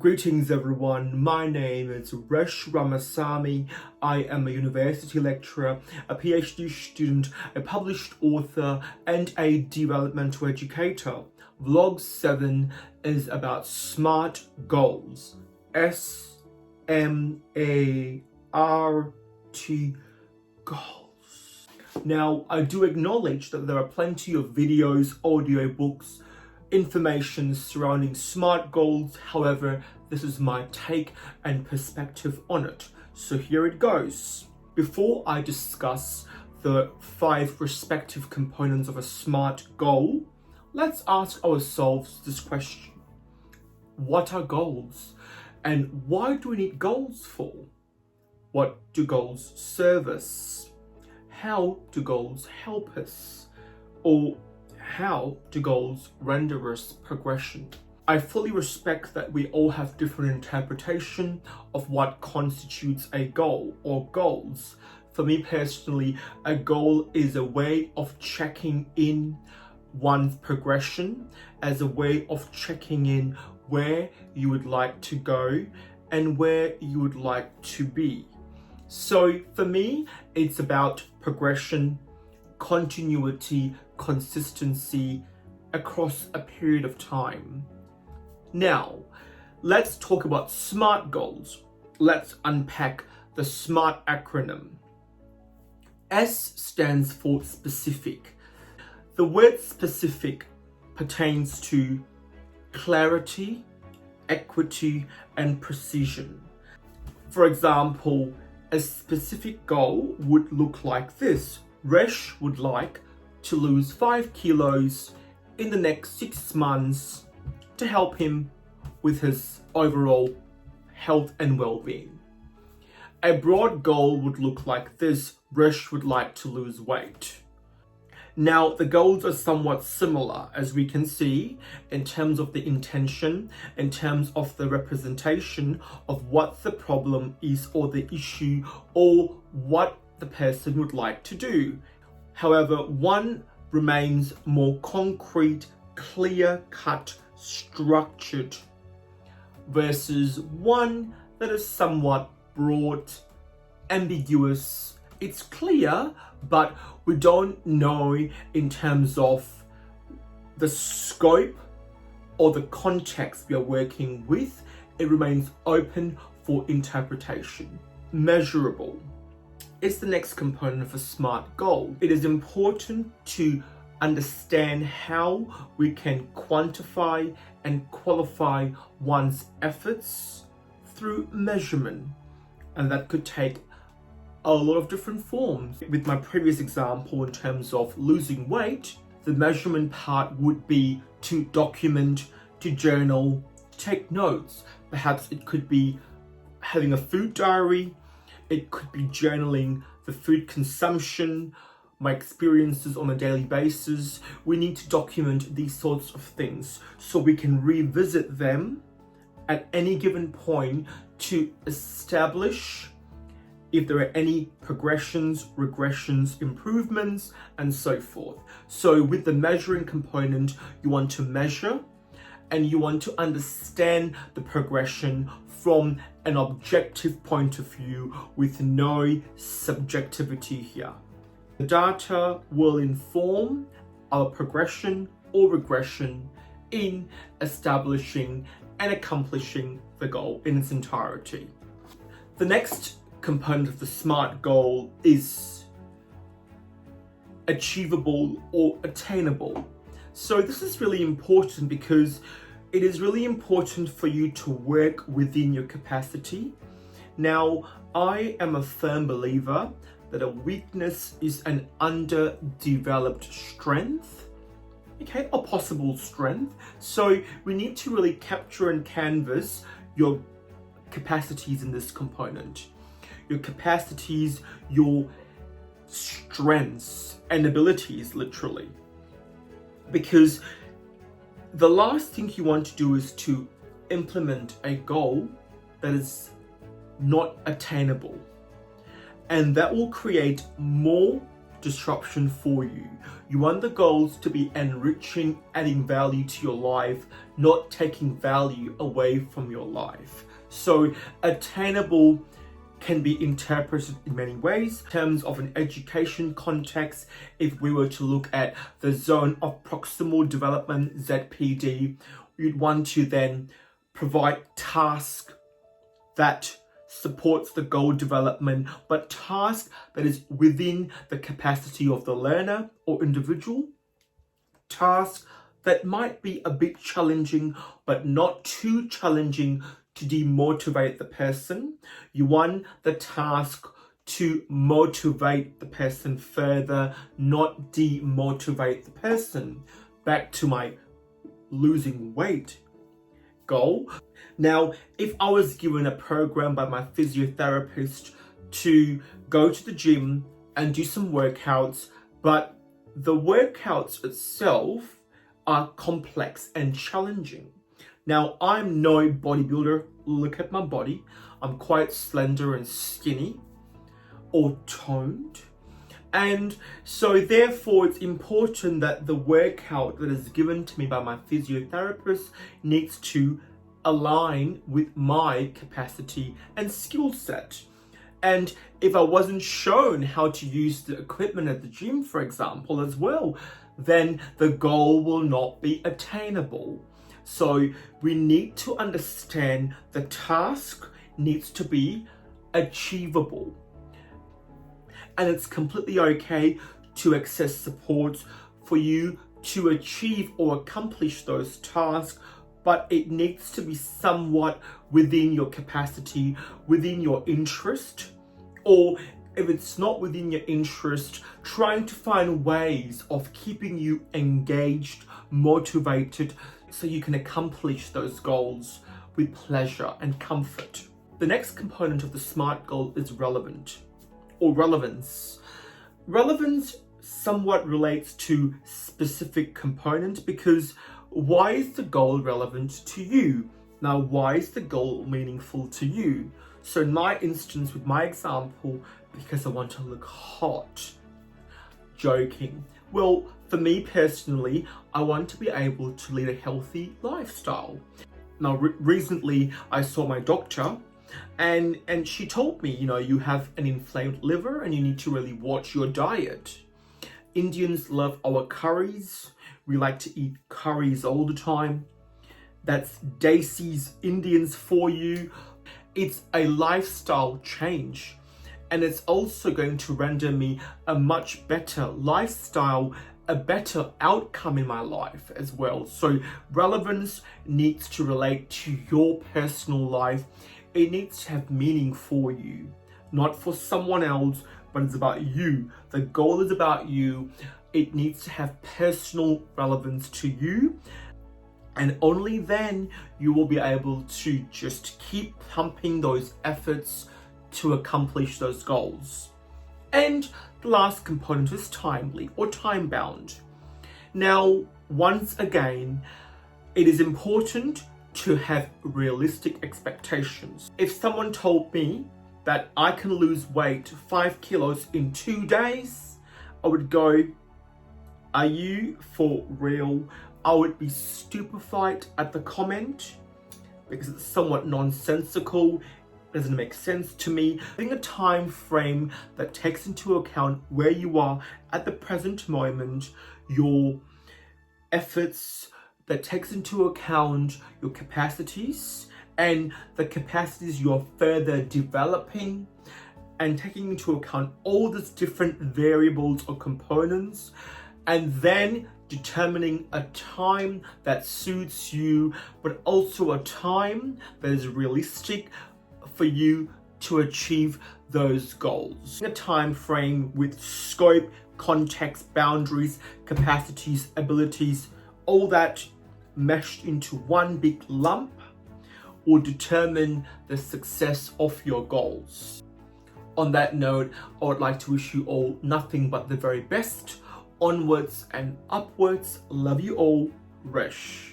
Greetings everyone, my name is Resh Ramasamy. I am a university lecturer, a PhD student, a published author, and a developmental educator. Vlog 7 is about SMART goals. S-M-A-R-T goals. Now, I do acknowledge that there are plenty of videos, audiobooks, information surrounding SMART goals. However, this is my take and perspective on it. So here it goes. Before I discuss the 5 respective components of a SMART goal, let's ask ourselves this question. What are goals? And why do we need goals for? What do goals serve us? How do goals help us? Or how do goals render us progression? I fully respect that we all have different interpretation of what constitutes a goal or goals. For me personally, a goal is a way of checking in one's progression, as a way of checking in where you would like to go and where you would like to be. So for me, it's about progression, continuity, consistency across a period of time. Now, let's talk about SMART goals. Let's unpack the SMART acronym. S stands for specific. The word specific pertains to clarity, equity, and precision. For example, a specific goal would look like this. Resh would like to lose 5 kilos in the next 6 months to help him with his overall health and well-being. A broad goal would look like this. Resh would like to lose weight. Now, the goals are somewhat similar, as we can see, in terms of the intention, in terms of the representation of what the problem is or the issue or what the person would like to do. However, one remains more concrete, clear-cut, structured, versus one that is somewhat broad, ambiguous. It's clear, but we don't know in terms of the scope or the context we are working with. It remains open for interpretation. Measurable is the next component of a SMART goal. It is important to understand how we can quantify and qualify one's efforts through measurement. And that could take a lot of different forms. With my previous example in terms of losing weight, the measurement part would be to document, to journal, take notes. Perhaps it could be having a food diary. It could be journaling the food consumption, my experiences on a daily basis. We need to document these sorts of things so we can revisit them at any given point to establish if there are any progressions, regressions, improvements, and so forth. So with the measuring component, you want to measure and you want to understand the progression from an objective point of view with no subjectivity here. The data will inform our progression or regression in establishing and accomplishing the goal in its entirety. The next component of the SMART goal is achievable or attainable. So this is really important because it is really important for you to work within your capacity. Now, I am a firm believer that a weakness is an underdeveloped strength, okay, a possible strength. So we need to really capture and canvas your capacities in this component. Your capacities, your strengths and abilities, literally. Because the last thing you want to do is to implement a goal that is not attainable. And that will create more disruption for you. You want the goals to be enriching, adding value to your life, not taking value away from your life. So attainable can be interpreted in many ways. In terms of an education context, if we were to look at the zone of proximal development, ZPD, you'd want to then provide task that supports the goal development, but task that is within the capacity of the learner or individual. Task that might be a bit challenging, but not too challenging to demotivate the person. You want the task to motivate the person further, not demotivate the person. Back to my losing weight goal. Now, if I was given a program by my physiotherapist to go to the gym and do some workouts, but the workouts itself are complex and challenging. Now, I'm no bodybuilder. Look at my body. I'm quite slender and skinny or toned. And so therefore, it's important that the workout that is given to me by my physiotherapist needs to align with my capacity and skill set. And if I wasn't shown how to use the equipment at the gym, for example, as well, then the goal will not be attainable. So we need to understand the task needs to be achievable. And it's completely okay to access support for you to achieve or accomplish those tasks, but it needs to be somewhat within your capacity, within your interest, or if it's not within your interest, trying to find ways of keeping you engaged, motivated, so you can accomplish those goals with pleasure and comfort. The next component of the SMART goal is relevant or relevance. Relevance somewhat relates to specific component, because why is the goal relevant to you? Now, why is the goal meaningful to you? So in my instance, with my example, because I want to look hot. Joking. Well, for me personally, I want to be able to lead a healthy lifestyle. Now, recently I saw my doctor, and she told me, you have an inflamed liver and you need to really watch your diet. Indians love our curries. We like to eat curries all the time. That's Desi's Indians for you. It's a lifestyle change, and it's also going to render me a much better lifestyle, a better outcome in my life as well. So relevance needs to relate to your personal life. It needs to have meaning for you, not for someone else, but it's about you. The goal is about you. It needs to have personal relevance to you. And only then you will be able to just keep pumping those efforts to accomplish those goals. And the last component is timely or time bound. Now, once again, it is important to have realistic expectations. If someone told me that I can lose weight 5 kilos in 2 days, I would go, are you for real? I would be stupefied at the comment, because it's somewhat nonsensical. It doesn't make sense to me. Having a time frame that takes into account where you are at the present moment, your efforts, that takes into account your capacities and the capacities you're further developing, and taking into account all these different variables or components, and then determining a time that suits you, but also a time that is realistic for you to achieve those goals. A time frame with scope, context, boundaries, capacities, abilities, all that meshed into one big lump will determine the success of your goals. On that note, I would like to wish you all nothing but the very best. Onwards and upwards. Love you all. Resh.